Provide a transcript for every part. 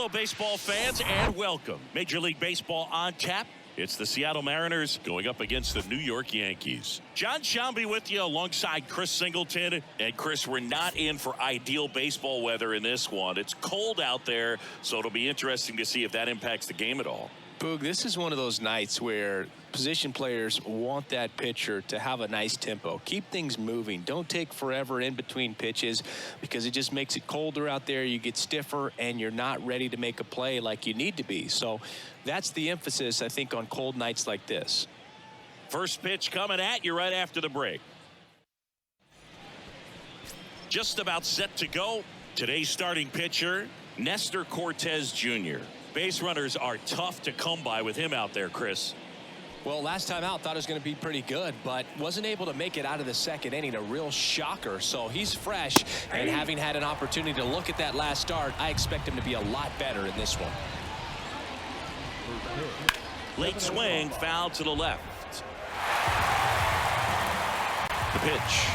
Hello, baseball fans, and welcome. Major League Baseball on tap. It's the Seattle Mariners going up against the New York Yankees. John Shambi with you alongside Chris Singleton. And Chris, we're not in for ideal baseball weather in this one. It's cold out there, so it'll be interesting to see if that impacts the game at all. Boog, this is one of those nights where position players want that pitcher to have a nice tempo. Keep things moving. Don't take forever in between pitches because it just makes it colder out there. You get stiffer and you're not ready to make a play like you need to be. So that's the emphasis, I think, on cold nights like this. First pitch coming at you right after the break. Just about set to go. Today's starting pitcher, Nestor Cortes Jr. Base runners are tough to come by with him out there, Chris. Well, last time out, thought it was going to be pretty good, but wasn't able to make it out of the second inning. A real shocker. So he's fresh, and having had an opportunity to look at that last start, I expect him to be a lot better in this one. Late swing, foul to the left. The pitch.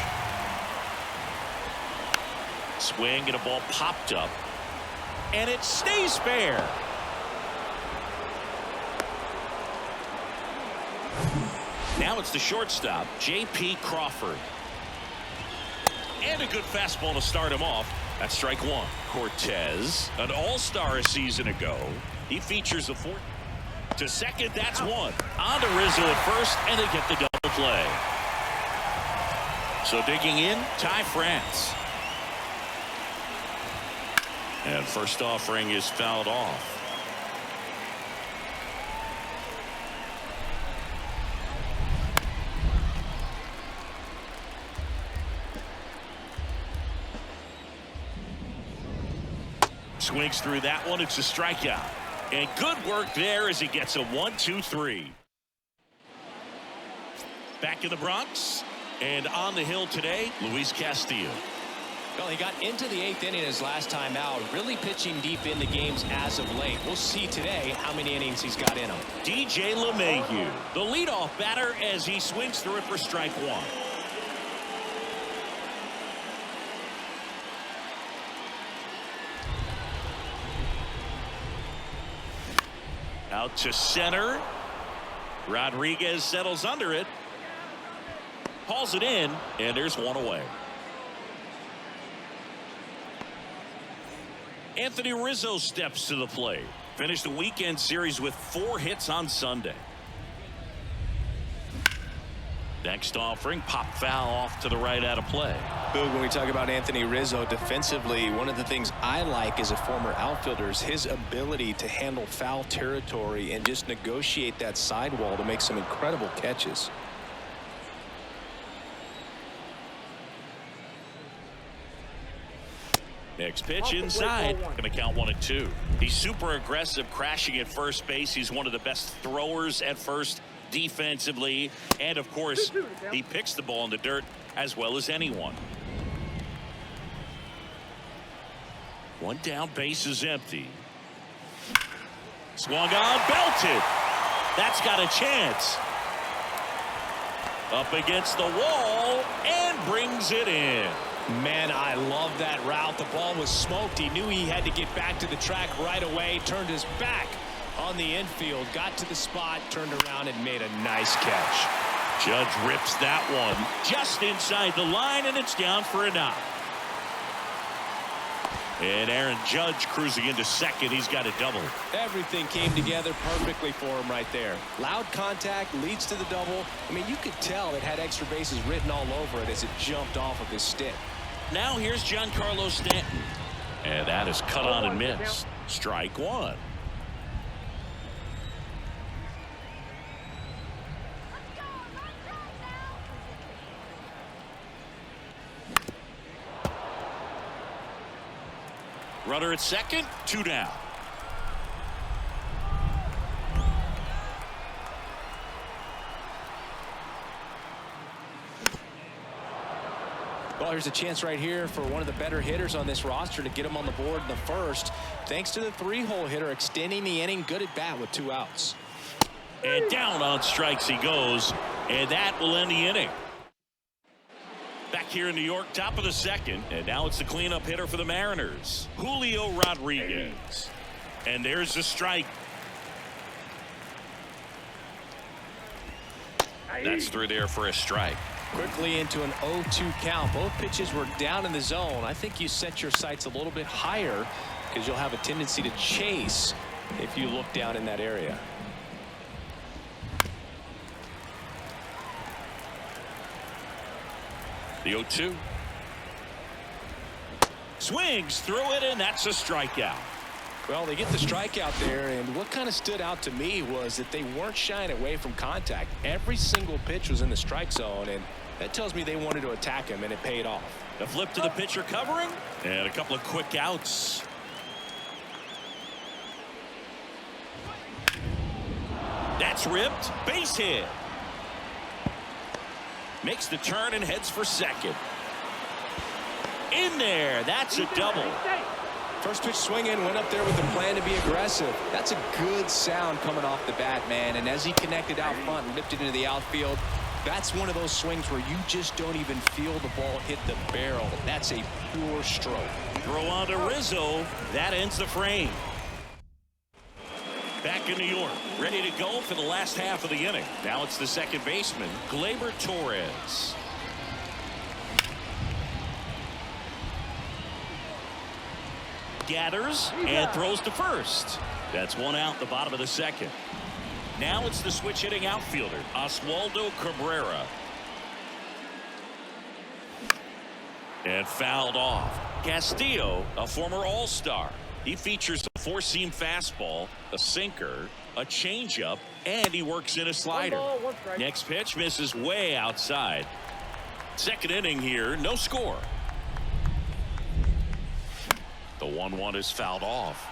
Swing and a ball popped up. And it stays fair. Now it's the shortstop, J.P. Crawford. And a good fastball to start him off. That's strike one. Cortes, an all-star a season ago. He features a fourth. To second, that's one. On to Rizzo at first, and they get the double play. So digging in, Ty France. And first offering is fouled off. Swings through that one. It's a strikeout. And good work there as he gets a 1-2-3. Back in the Bronx. And on the hill today, Luis Castillo. Well, he got into the 8th inning his last time out, really pitching deep in the games as of late. We'll see today how many innings he's got in him. DJ Lemahieu, the leadoff batter, as he swings through it for strike one. Out to center. Rodriguez settles under it. Hauls it in, and there's one away. Anthony Rizzo steps to the plate. Finished the weekend series with 4 hits on Sunday. Next offering, pop foul off to the right out of play. Boog, when we talk about Anthony Rizzo defensively, one of the things I like as a former outfielder is his ability to handle foul territory and just negotiate that sidewall to make some incredible catches. Next pitch inside. Going to count 1-2. He's super aggressive, crashing at first base. He's one of the best throwers at first defensively. And, of course, he picks the ball in the dirt as well as anyone. One down, base is empty. Swung on, belted. That's got a chance. Up against the wall and brings it in. Man, I love that route. The ball was smoked. He knew he had to get back to the track right away. Turned his back on the infield. Got to the spot, turned around, and made a nice catch. Judge rips that one just inside the line, and it's down for a knock. And Aaron Judge cruising into second. He's got a double. Everything came together perfectly for him right there. Loud contact leads to the double. I mean, you could tell it had extra bases written all over it as it jumped off of his stick. Now here's Giancarlo Stanton. And that is cut on and missed. Strike one. Runner at second, 2 down. Well, here's a chance right here for one of the better hitters on this roster to get him on the board in the first. Thanks to the 3-hole hitter extending the inning. Good at bat with 2 outs. And down on strikes he goes. And that will end the inning. Back here in New York, top of the second, and now it's the cleanup hitter for the Mariners, Julio Rodriguez. And there's the strike. That's through there for a strike. Quickly into an 0-2 count. Both pitches were down in the zone. I think you set your sights a little bit higher because you'll have a tendency to chase if you look down in that area. The 0-2. Swings through it, and that's a strikeout. Well, they get the strikeout there, and what kind of stood out to me was that they weren't shying away from contact. Every single pitch was in the strike zone, and that tells me they wanted to attack him, and it paid off. The flip to the pitcher covering, and a couple of quick outs. That's ripped. Base hit. Makes the turn and heads for second. In there. That's a double. First pitch swinging, went up there with a plan to be aggressive. That's a good sound coming off the bat, man. And as he connected out front and lifted into the outfield, that's one of those swings where you just don't even feel the ball hit the barrel. That's a pure stroke. Throw on to Rizzo. That ends the frame. Back in New York, ready to go for the last half of the inning. Now it's the second baseman, Gleyber Torres. Gathers and throws to first. That's one out in the bottom of the second. Now it's the switch hitting outfielder, Oswaldo Cabrera. And fouled off. Castillo, a former All-Star. He features a four-seam fastball, a sinker, a changeup, and he works in a slider. Next pitch misses way outside. Second inning here, no score. The 1-1 is fouled off.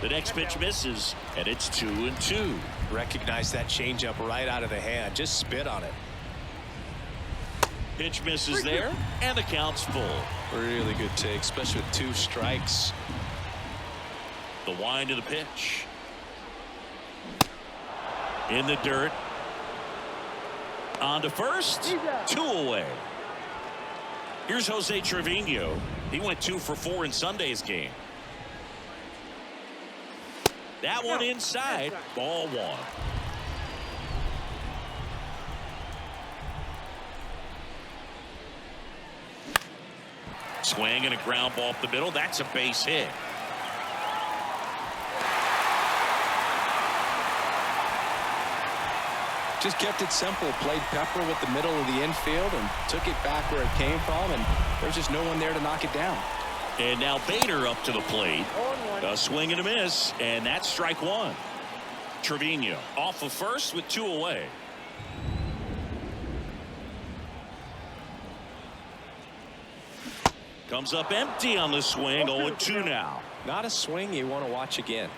The next pitch misses, and it's 2-2. Recognize that changeup right out of the hand. Just spit on it. Pitch misses there, and the count's full. Really good take, especially with 2 strikes. The wind of the pitch. In the dirt. On to first. 2 away. Here's Jose Trevino. He went 2 for 4 in Sunday's game. That one inside. Ball 1. Swing and a ground ball up the middle. That's a base hit. Just kept it simple. Played pepper with the middle of the infield and took it back where it came from, and there's just no one there to knock it down. And now Bader up to the plate. A swing and a miss, and that's strike 1. Trevino off of first with 2 away. Comes up empty on the swing. 0-2 now. Not a swing you want to watch again.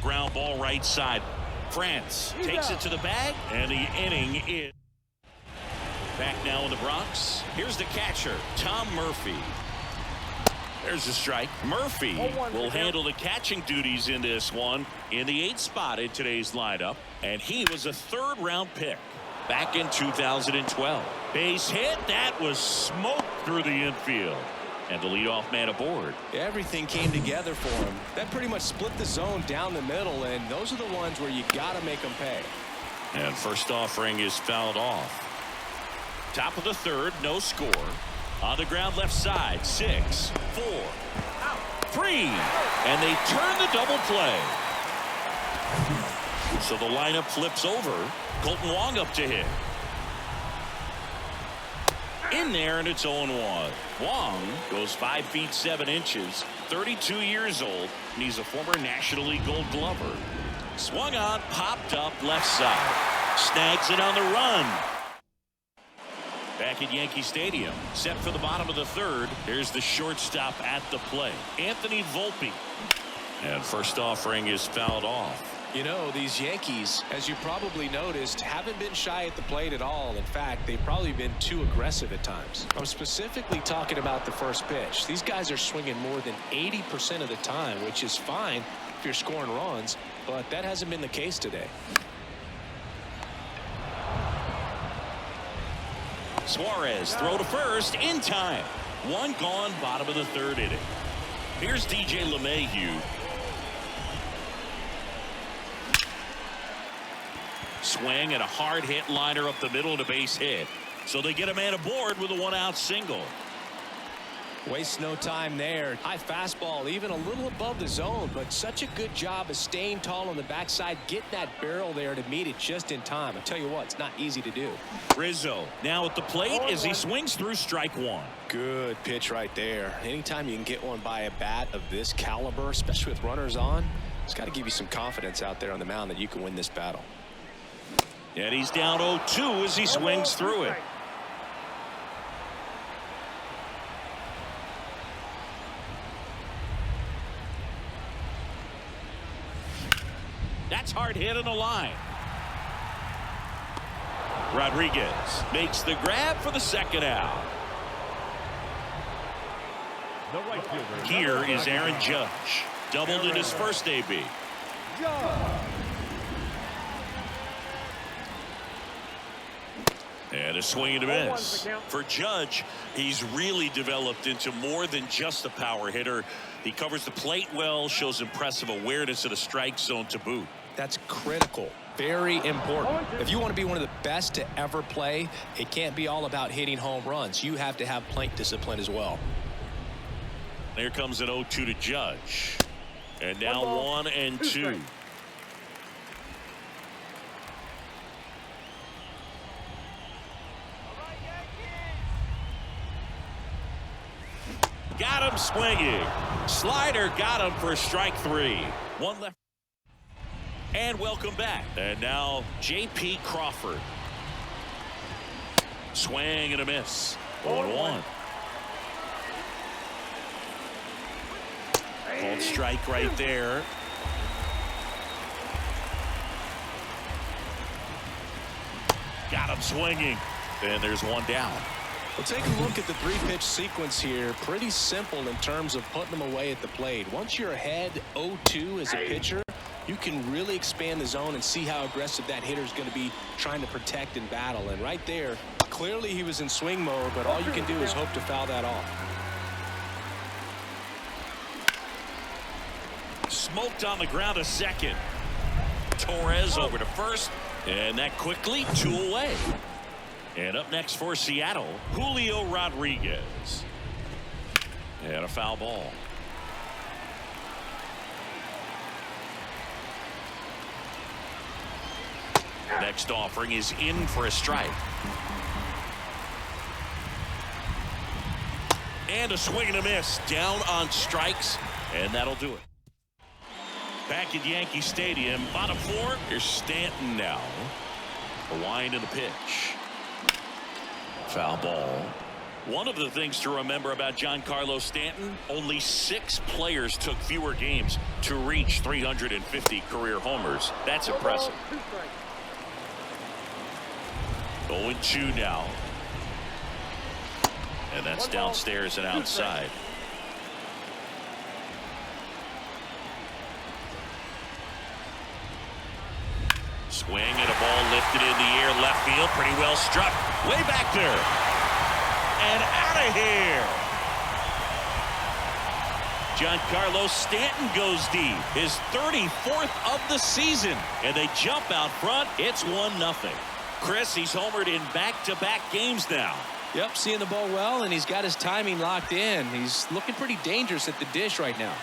Ground ball right side. France takes it to the bag, and the inning is back now in the Bronx. Here's the catcher, Tom Murphy. There's a strike. Murphy will handle the catching duties in this one in the 8th spot in today's lineup, and he was a 3rd-round pick back in 2012. Base hit. That was smoked through the infield. And the leadoff man aboard. Everything came together for him. That pretty much split the zone down the middle, and those are the ones where you got to make them pay. And first offering is fouled off. Top of the 3rd, no score. On the ground left side, 6, 4, 3. And they turn the double play. So the lineup flips over. Colton Wong up to hit. In there, and it's 0-1. Wong goes 5 feet 7 inches, 32 years old, and he's a former National League Gold Glover. Swung on, popped up left side. Snags it on the run. Back at Yankee Stadium, set for the bottom of the 3rd. Here's the shortstop at the plate, Anthony Volpe. And first offering is fouled off. You know, these Yankees, as you probably noticed, haven't been shy at the plate at all. In fact, they've probably been too aggressive at times. I'm specifically talking about the first pitch. These guys are swinging more than 80% of the time, which is fine if you're scoring runs, but that hasn't been the case today. Suarez throw to first in time. One gone, bottom of the third inning. Here's DJ Lemahieu. Swing and a hard hit liner up the middle and a base hit. So they get a man aboard with a 1-out single. Waste no time there. High fastball, even a little above the zone, but such a good job of staying tall on the backside, get that barrel there to meet it just in time. I tell you what, it's not easy to do. Rizzo now at the plate as he swings through strike one. Good pitch right there. Anytime you can get one by a bat of this caliber, especially with runners on, it's got to give you some confidence out there on the mound that you can win this battle. And he's down 0-2 as he swings through it. That's hard hit on the line. Rodriguez makes the grab for the second out. Here is Aaron Judge. Doubled in his first AB. And a swing and a miss. For Judge, he's really developed into more than just a power hitter. He covers the plate well, shows impressive awareness of the strike zone to boot. That's critical. Very important. If you want to be one of the best to ever play, it can't be all about hitting home runs. You have to have plate discipline as well. There comes an 0-2 to Judge. And now 1-2. Got him swinging. Slider got him for strike three. One left. And welcome back. And now J.P. Crawford. Swing and a miss. 0-1. Called strike right there. Got him swinging. And there's one down. Well, take a look at the three-pitch sequence here. Pretty simple in terms of putting them away at the plate. Once you're ahead 0-2 as a pitcher, you can really expand the zone and see how aggressive that hitter is going to be trying to protect and battle. And right there, clearly he was in swing mode, but all you can do is hope to foul that off. Smoked on the ground a second. Torres over to first, and that quickly 2 away. And up next for Seattle, Julio Rodriguez. And a foul ball. Next offering is in for a strike. And a swing and a miss. Down on strikes, and that'll do it. Back at Yankee Stadium, bottom four. Here's Stanton now. A wind and a pitch. Foul ball. One of the things to remember about Giancarlo Stanton, only 6 players took fewer games to reach 350 career homers. That's impressive. 0-2 now. And that's downstairs and outside. Swing and a ball lifted in the air, left field, pretty well struck. Way back there. And out of here. Giancarlo Stanton goes deep. His 34th of the season. And they jump out front. It's 1-0. Chris, he's homered in back-to-back games now. Yep, seeing the ball well, and he's got his timing locked in. He's looking pretty dangerous at the dish right now.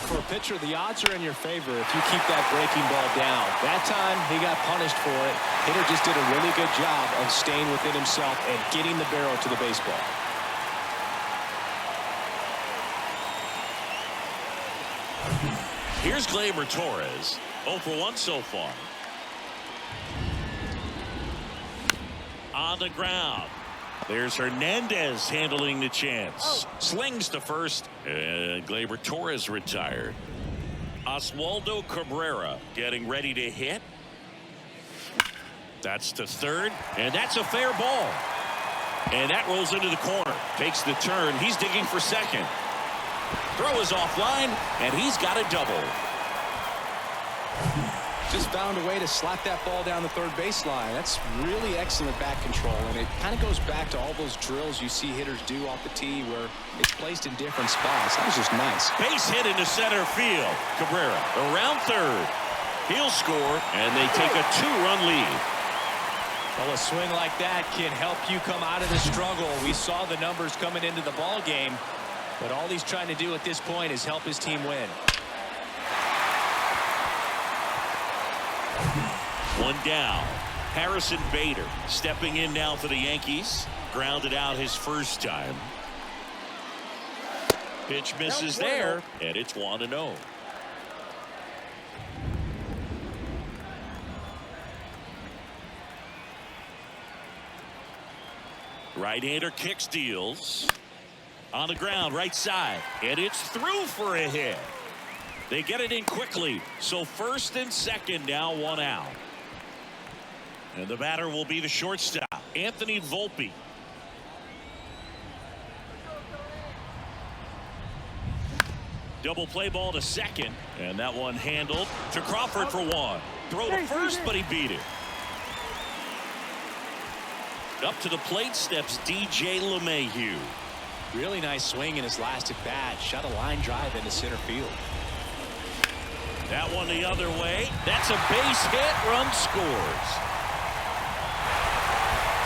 For a pitcher, the odds are in your favor if you keep that breaking ball down. That time, he got punished for it. Hitter just did a really good job of staying within himself and getting the barrel to the baseball. Here's Gleyber Torres. 0 for 1 so far. On the ground. There's Hernandez handling the chance. Slings to first. And Gleyber Torres retired. Oswaldo Cabrera getting ready to hit. That's to third, and that's a fair ball. And that rolls into the corner. Takes the turn. He's digging for second. Throw is offline, and he's got a double. Just found a way to slap that ball down the third baseline. That's really excellent bat control, and it kind of goes back to all those drills you see hitters do off the tee where it's placed in different spots. That was just nice. Base hit into center field. Cabrera around third. He'll score, and they take a 2-run lead. Well, a swing like that can help you come out of the struggle. We saw the numbers coming into the ball game, but all he's trying to do at this point is help his team win. One down. Harrison Bader stepping in now for the Yankees. Grounded out his first time. Pitch misses there, and it's 1-0. Right-hander kicks, deals. On the ground, right side, and it's through for a hit. They get it in quickly, so first and second now, 1 out. And the batter will be the shortstop, Anthony Volpe. Double play ball to second, and that one handled to Crawford for 1. Throw to first, but he beat it. Up to the plate steps DJ Lemahieu. Really nice swing in his last at bat. Shot a line drive into center field. That one the other way. That's a base hit. Run scores.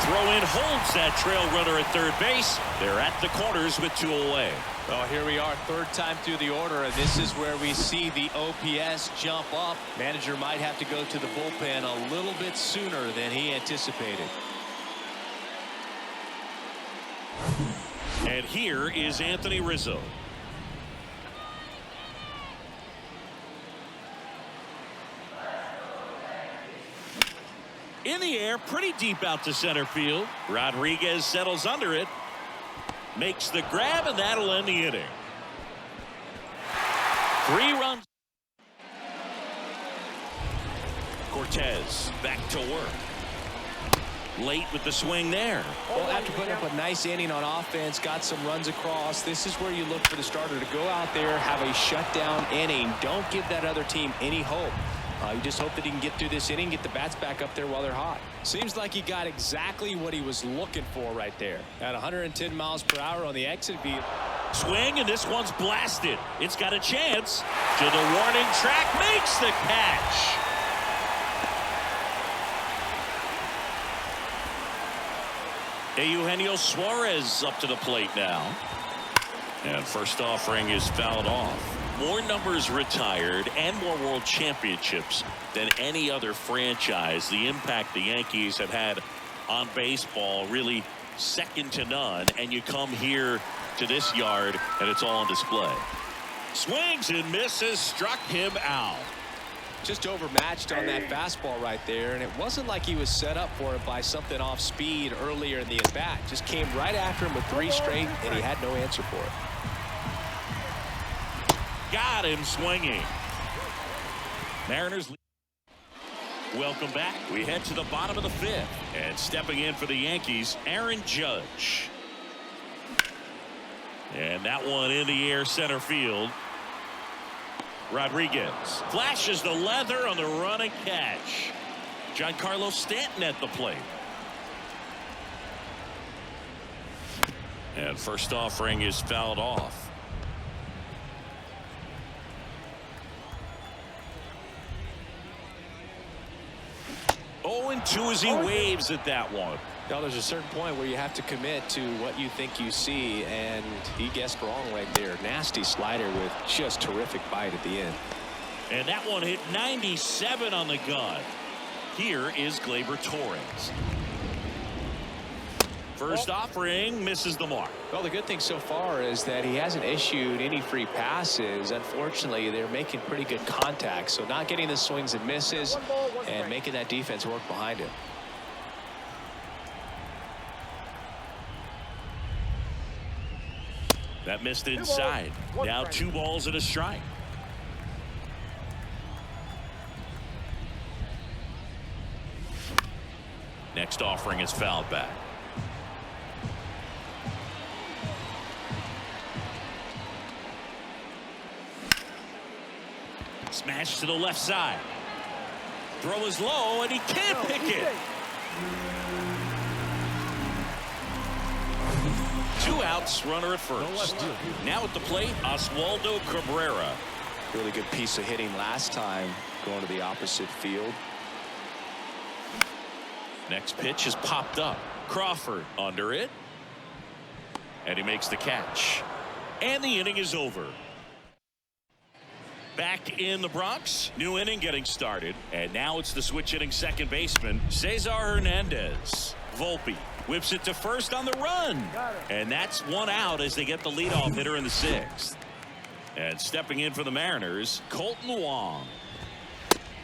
Throw in holds that trail runner at third base. They're at the corners with 2 away. Well, here we are, third time through the order, and this is where we see the OPS jump up. Manager might have to go to the bullpen a little bit sooner than he anticipated. And here is Anthony Rizzo. In the air, pretty deep out to center field. Rodriguez settles under it. Makes the grab, and that'll end the inning. 3 runs. Cortez back to work. Late with the swing there. Well, after putting up a nice inning on offense, got some runs across, this is where you look for the starter to go out there, have a shutdown inning. Don't give that other team any hope. You just hope that he can get through this inning, get the bats back up there while they're hot. Seems like he got exactly what he was looking for right there. At 110 miles per hour on the exit field. Swing, and this one's blasted. It's got a chance. To the warning track, makes the catch. Eugenio Suarez up to the plate now. And first offering is fouled off. More numbers retired and more world championships than any other franchise. The impact the Yankees have had on baseball really second to none. And you come here to this yard and it's all on display. Swings and misses, struck him out. Just overmatched on that fastball right there, and it wasn't like he was set up for it by something off speed earlier in the at bat. Just came right after him with 3 straight, and he had no answer for it. Got him swinging. Mariners. Welcome back. We head to the bottom of the 5th, and stepping in for the Yankees, Aaron Judge. And that one in the air, center field. Rodriguez flashes the leather on the run and catch. Giancarlo Stanton at the plate. And first offering is fouled off. Oh, and 2 as he waves at that one. Now, there's a certain point where you have to commit to what you think you see, and he guessed wrong right there. Nasty slider with just terrific bite at the end. And that one hit 97 on the gun. Here is Gleyber Torres. First offering misses the mark. Well, the good thing so far is that he hasn't issued any free passes. Unfortunately, they're making pretty good contact, so not getting the swings and misses and making that defense work behind him. That missed inside. Now 2 balls and a strike. Next offering is fouled back. Smash to the left side. Throw is low, and he can't pick it. 2 outs, runner at first. Now at the plate, Oswaldo Cabrera. Really good piece of hitting last time, going to the opposite field. Next pitch is popped up. Crawford under it. And he makes the catch. And the inning is over. Back in the Bronx, new inning getting started. And now it's the switch hitting second baseman, Teoscar Hernandez. Volpe whips it to first on the run. And that's 1 out as they get the leadoff hitter in the 6th. And stepping in for the Mariners, Colton Wong.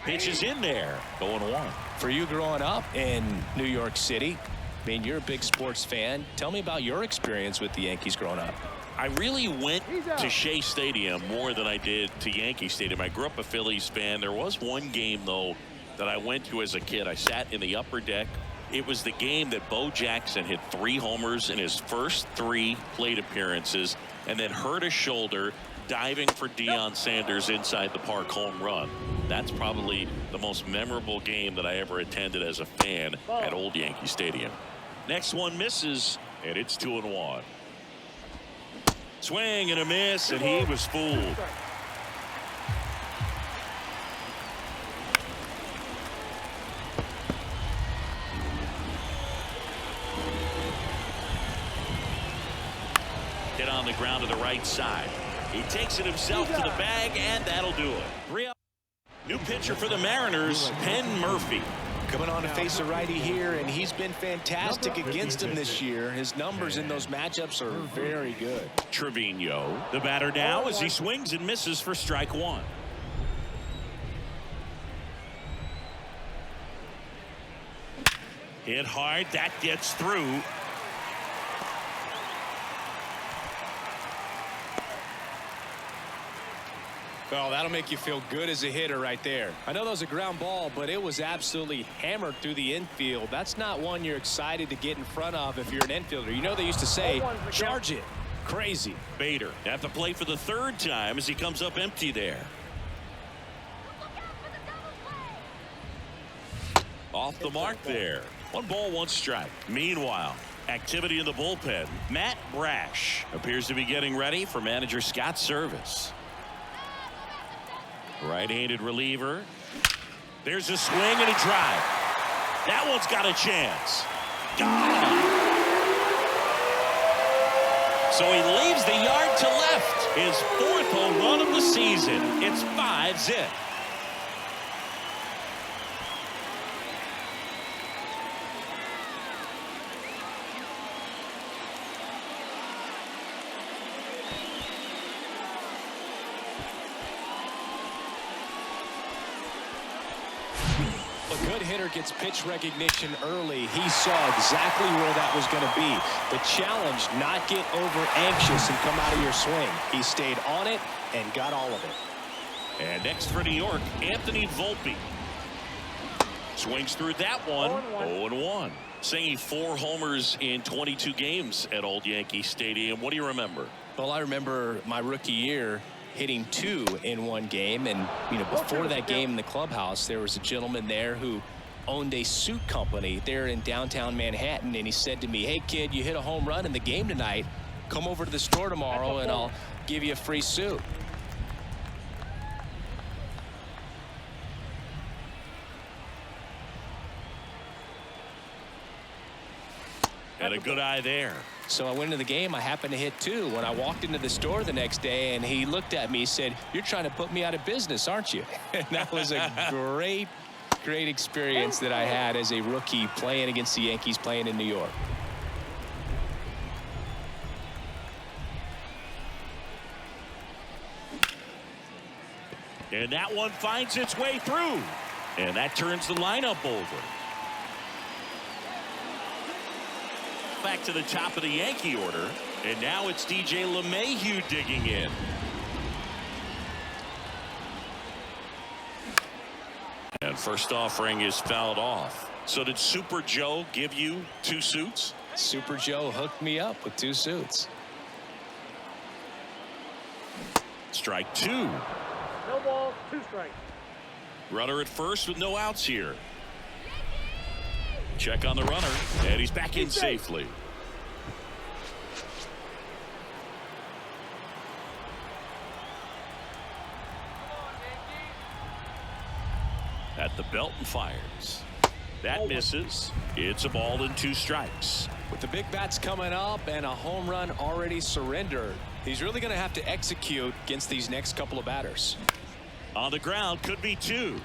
Pitch is in there, 0-1. For you growing up in New York City, I mean, you're a big sports fan. Tell me about your experience with the Yankees growing up. I really went to Shea Stadium more than I did to Yankee Stadium. I grew up a Phillies fan. There was one game, though, that I went to as a kid. I sat in the upper deck. It was the game that Bo Jackson hit 3 homers in his first 3 plate appearances and then hurt his shoulder diving for Deion Sanders inside the park home run. That's probably the most memorable game that I ever attended as a fan at Old Yankee Stadium. Next one misses, and it's 2-1. Swing and a miss, and he was fooled. Hit on the ground to the right side. He takes it himself to the bag, and that'll do it. 3 up. New pitcher for the Mariners, Penn Murphy. Coming on to face a righty here, and he's been fantastic against him this year. His numbers in those matchups are very good. Trevino, the batter now as he swings and misses for strike 1. Hit hard, that gets through. Well, that'll make you feel good as a hitter right there. I know that was a ground ball, but it was absolutely hammered through the infield. That's not one you're excited to get in front of if you're an infielder. You know they used to say, charge it. Crazy. Bader at the plate for the 3rd time as he comes up empty there. Off the mark there. 1 ball, 1 strike. Meanwhile, activity in the bullpen. Matt Brash appears to be getting ready for manager Scott's service. Right-handed reliever. There's a swing and a drive. That one's got a chance. So he leaves the yard to left. His 4th home run of the season. It's 5-zip. A good hitter gets pitch recognition early. He saw exactly where that was going to be. The challenge, not get over anxious and come out of your swing. He stayed on it and got all of it. And next for New York, Anthony Volpe. Swings through that one. 0-1. Singing 4 homers in 22 games at Old Yankee Stadium. What do you remember? Well, I remember my rookie year hitting 2 in 1 game, and before that game in the clubhouse, there was a gentleman there who owned a suit company there in downtown Manhattan, and he said to me, hey kid, you hit a home run in the game tonight, come over to the store tomorrow and I'll give you a free suit. And a good eye there. So I went into the game. I happened to hit 2 when I walked into the store the next day, and he looked at me, he said, you're trying to put me out of business, aren't you? And that was a great experience that I had as a rookie playing against the Yankees, playing in New York. And that one finds its way through. And that turns the lineup over. Back to the top of the Yankee order, and now it's DJ Lemahieu digging in. And first offering is fouled off. So did Super Joe give you 2 suits? Super Joe hooked me up with 2 suits. Strike 2. No balls, 2 strikes. Runner at first with no outs here. Check on the runner, and he's back in safely. At the belt and fires. That misses. It's a ball and 2 strikes. With the big bats coming up and a home run already surrendered, he's really going to have to execute against these next couple of batters. On the ground, could be 2.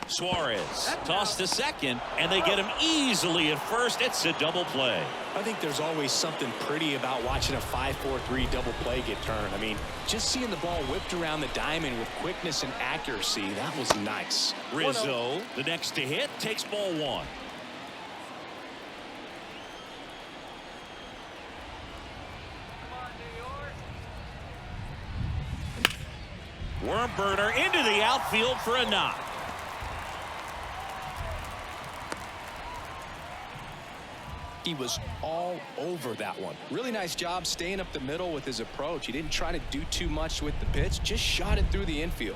Suarez tossed to second, and they get him easily at first. It's a double play. I think there's always something pretty about watching a 5-4-3 double play get turned. I mean, just seeing the ball whipped around the diamond with quickness and accuracy, that was nice. Rizzo, the next to hit, takes ball 1. Worm burner into the outfield for a knock. He was all over that one. Really nice job staying up the middle with his approach. He didn't try to do too much with the pitch, just shot it through the infield.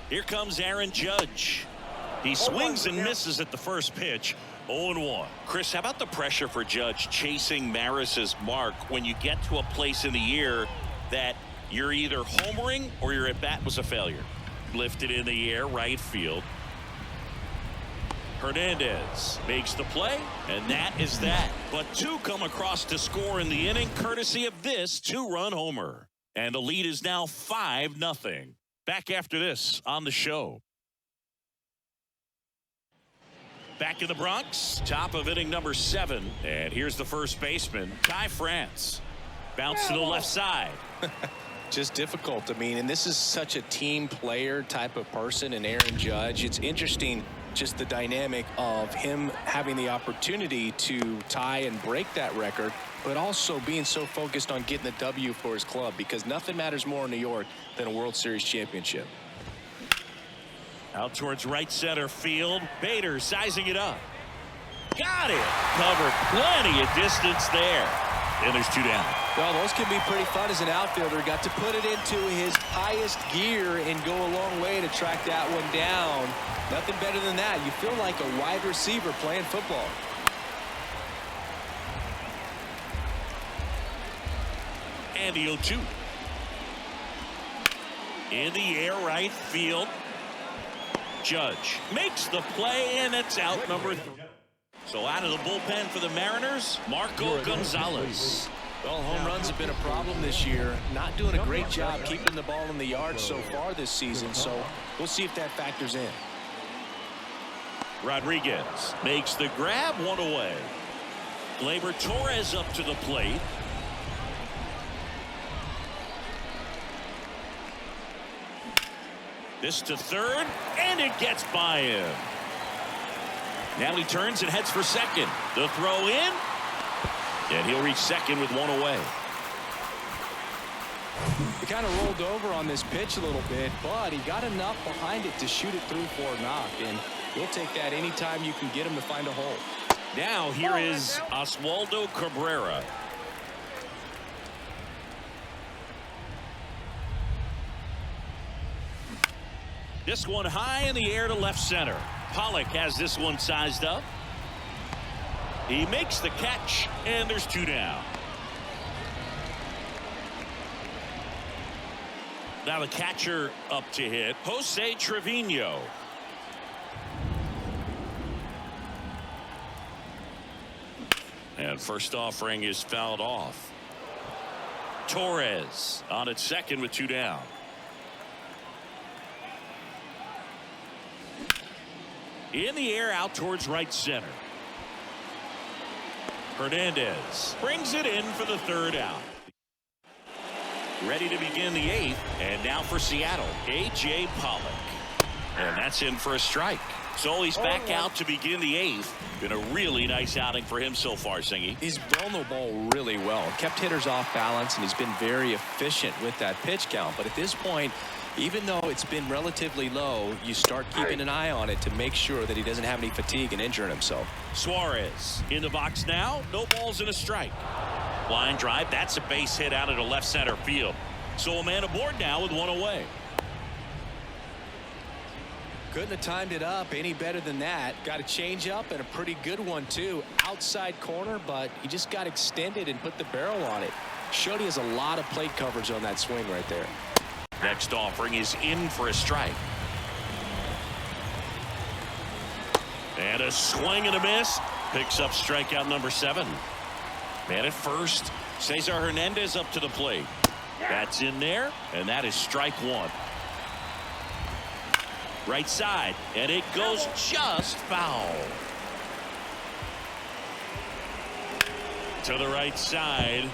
Here comes Aaron Judge. He swings and misses at the first pitch. 0-1. Chris, how about the pressure for Judge chasing Maris's mark when you get to a place in the year that you're either homering or your at bat was a failure? Lifted in the air, right field. Hernandez makes the play, and that is that. But 2 come across to score in the inning, courtesy of this 2-run homer. And the lead is now 5-0. Back after this on the show. Back in the Bronx, top of inning number 7. And here's the first baseman, Ty France. Bounce to the left side. Just difficult. I mean, and this is such a team player type of person, and Aaron Judge. It's interesting just the dynamic of him having the opportunity to tie and break that record, but also being so focused on getting the W for his club, because nothing matters more in New York than a World Series championship. Out towards right center field. Bader sizing it up. Got it. Covered plenty of distance there. And there's 2 down. Well, those can be pretty fun as an outfielder. Got to put it into his highest gear and go a long way to track that one down. Nothing better than that. You feel like a wide receiver playing football. And the 0-2. In the air, right field. Judge makes the play, and it's out number 3. So out of the bullpen for the Mariners, Marco Gonzalez. Well, home runs have been a problem this year. Not doing a great job keeping the ball in the yard so far this season, so we'll see if that factors in. Rodriguez makes the grab, 1 away. Gleyber Torres up to the plate. This to third, and it gets by him. Now he turns and heads for second. The throw in, and he'll reach second with 1 away. He kind of rolled over on this pitch a little bit, but he got enough behind it to shoot it through for a knock, and we'll take that anytime you can get him to find a hole. Now here is Oswaldo Cabrera. This one high in the air to left center. Pollock has this one sized up. He makes the catch, and there's 2 down. Now the catcher up to hit, Jose Trevino. And first offering is fouled off. Torres on at second with 2 down. In the air out towards right center. Hernandez brings it in for the 3rd out. Ready to begin the 8th, and now for Seattle, A.J. Pollock. And that's in for a strike. So he's back out to begin the 8th. Been a really nice outing for him so far, Singy. He's thrown the ball really well. Kept hitters off balance, and he's been very efficient with that pitch count. But at this point, even though it's been relatively low, you start keeping an eye on it to make sure that he doesn't have any fatigue and injuring himself. Suarez in the box now. No balls and a strike. Line drive. That's a base hit out into left center field. So a man aboard now with one away. Couldn't have timed it up any better than that. Got a change up and a pretty good one too. Outside corner, but he just got extended and put the barrel on it. Showed he has a lot of plate coverage on that swing right there. Next offering is in for a strike. And a swing and a miss. Picks up strikeout number 7. Man at first. Teoscar Hernandez up to the plate. That's in there, and that is strike 1. Right side, and it goes just foul. To the right side.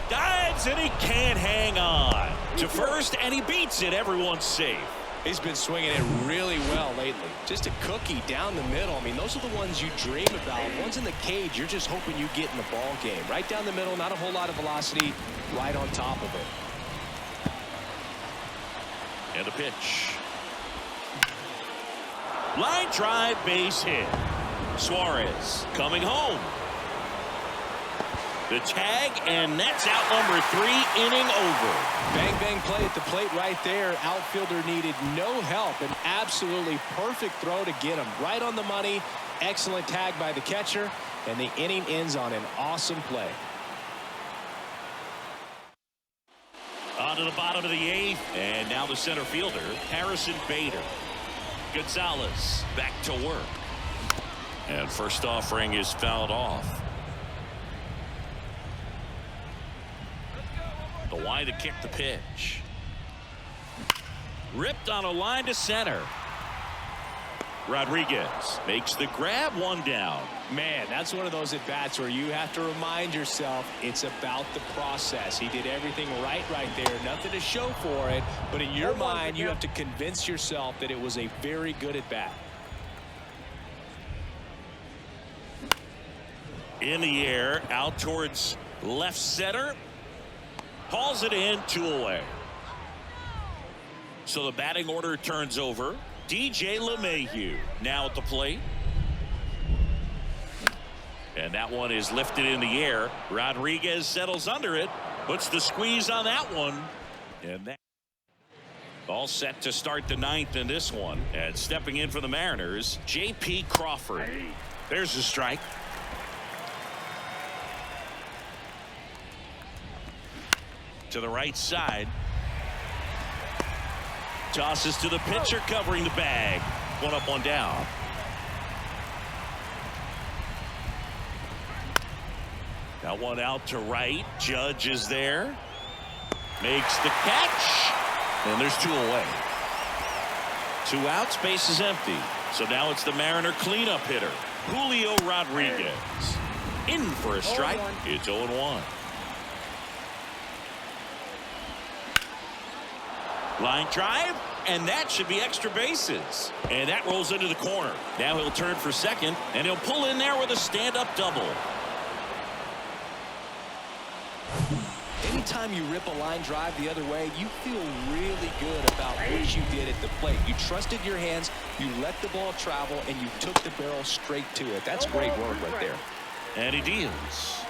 Dives, and he can't hang on. To first, and he beats it. Everyone's safe. He's been swinging it really well lately. Just a cookie down the middle. I mean, those are the ones you dream about. Ones in the cage, you're just hoping you get in the ball game. Right down the middle, not a whole lot of velocity, right on top of it. And a pitch. Line drive, base hit. Suarez coming home. The tag, and that's out number 3, inning over. Bang, bang play at the plate right there. Outfielder needed no help. An absolutely perfect throw to get him right on the money. Excellent tag by the catcher, and the inning ends on an awesome play. On to the bottom of the 8th, and now the center fielder, Harrison Bader. Gonzalez back to work. And first offering is fouled off. The wide to kick the pitch. Ripped on a line to center. Rodriguez makes the grab, 1 down. Man, that's one of those at-bats where you have to remind yourself it's about the process. He did everything right there. Nothing to show for it. But in your mind, you have to convince yourself that it was a very good at-bat. In the air, out towards left center. Hauls it in, 2 away. So the batting order turns over. DJ Lemahieu now at the plate. And that one is lifted in the air. Rodriguez settles under it. Puts the squeeze on that one. And that all set to start the 9th in this one. And stepping in for the Mariners, J.P. Crawford. There's a strike. To the right side. Tosses to the pitcher, covering the bag. 1 up, 1 down. That one out to right. Judge is there. Makes the catch. And there's 2 away. 2 outs, base is empty. So now it's the Mariner cleanup hitter, Julio Rodriguez. In for a strike. It's 0-1. Line drive, and that should be extra bases. And that rolls into the corner. Now he'll turn for second, and he'll pull in there with a stand-up double. Anytime you rip a line drive the other way, you feel really good about what you did at the plate. You trusted your hands, you let the ball travel, and you took the barrel straight to it. That's great work right there. And he deals.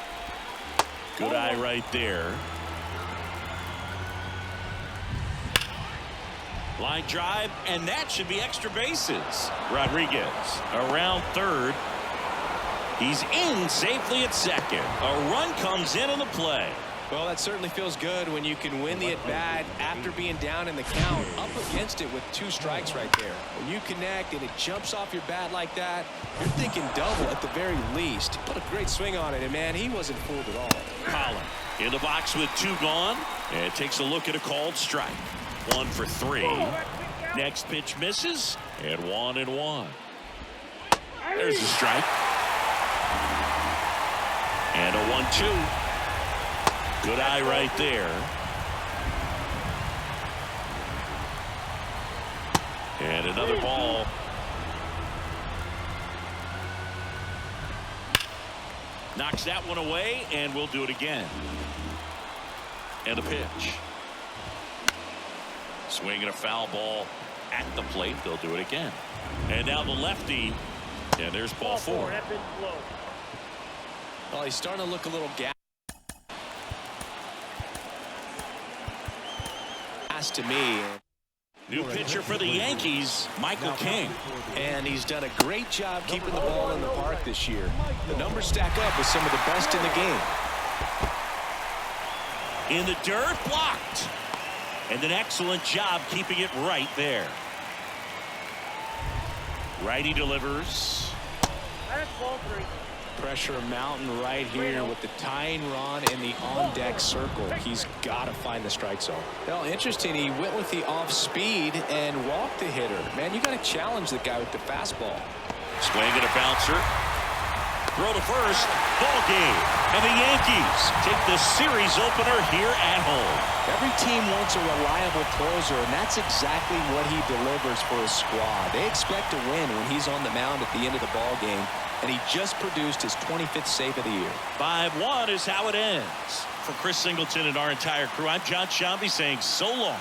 Good eye right there. Line drive, and that should be extra bases. Rodriguez around third. He's in safely at second. A run comes in on the play. Well, that certainly feels good when you can win the at-bat after being down in the count, up against it with 2 strikes right there. When you connect and it jumps off your bat like that, you're thinking double at the very least. Put a great swing on it, and man, he wasn't fooled at all. Collin in the box with 2 gone, and takes a look at a called strike. 1 for 3. Next pitch misses, and 1-1. There's a strike. And a 1-2. Good eye right there. And another ball. Knocks that one away, and we'll do it again. And a pitch. Swinging a foul ball at the plate. They'll do it again. And now the lefty. And there's ball four. Well, he's starting to look a little gas to me. New pitcher for the Yankees, Michael King. And he's done a great job keeping the ball in the park this year. The numbers stack up with some of the best in the game. In the dirt, blocked. And an excellent job keeping it right there. Righty delivers. That's ball three. Pressure mountain right here with the tying run in the on-deck circle. He's got to find the strike zone. Well, interesting. He went with the off-speed and walked the hitter. Man, you got to challenge the guy with the fastball. Swing and a bouncer. Throw to first. Ball game. And the Yankees take the series opener here at home. Every team wants a reliable closer, and that's exactly what he delivers for his squad. They expect to win when he's on the mound at the end of the ball game. And he just produced his 25th save of the year. 5-1 is how it ends. For Chris Singleton and our entire crew, I'm John Shambi saying so long.